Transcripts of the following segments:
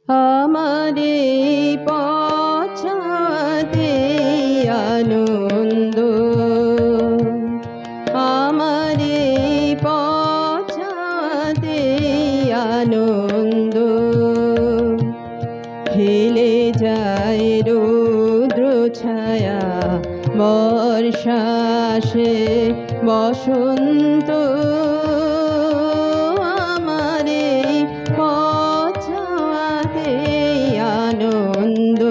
আমারে পছাতে আনন্দ, আমারে পছাতে আনন্দ। খেলে যায় রৌদ্র ছায়া বর্ষাসে বসন্ত, আমারে পছাতে আনন্দ।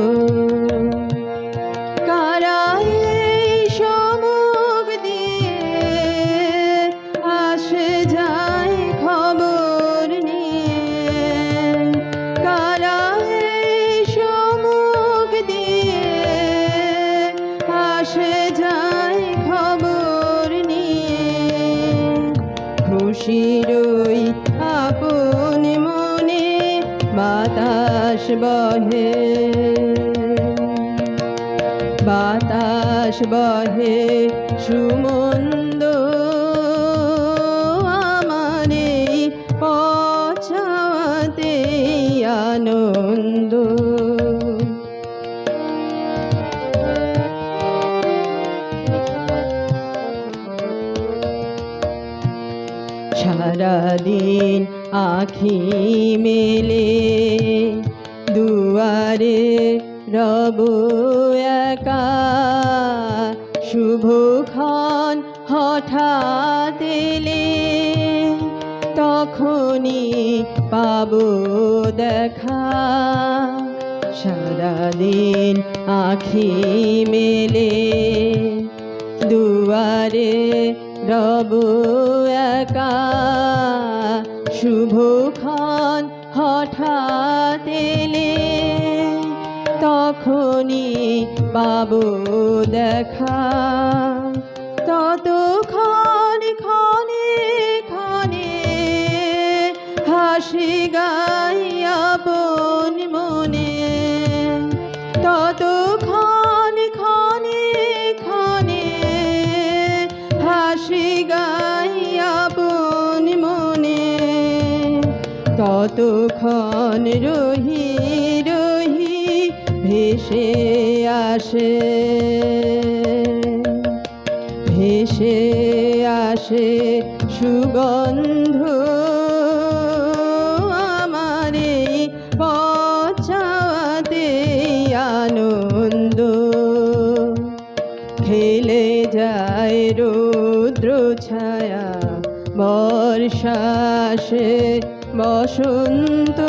কারা এই সমুখ দিয়ে আসে যায় খবর নিয়ে, কারা এই সমুখ দিয়ে আসে যায় খবর নিয়ে। খুশির ওই আপন মনে বাতাস বহে, বাতাস বহে সুমন্দ, আমারে পছাতে আনন্দ। সারাদিন আঁখি মেলে দুয়ারে রব একা, শুভক্ষণ হঠাৎ এলে তখনই পাবো দেখা। সারাদিন আঁখি মেলে দুয়ারে রব একা, শুভক্ষণ হঠাৎ এলে তখনই পাবো দেখা। ততক্ষণ ক্ষণে ক্ষণে হাসি গাই আপন মনে, ততক্ষণ ক্ষণে ক্ষণে হাসি গাই আপন মনে। ততক্ষণ রহি রহি ভেসে আসে, ভেসে আসে সুগন্ধ, আমারে পছাতে আনন্দ। খেলে যায় রৌদ্র ছায়া বর্ষাসে বসন্ত।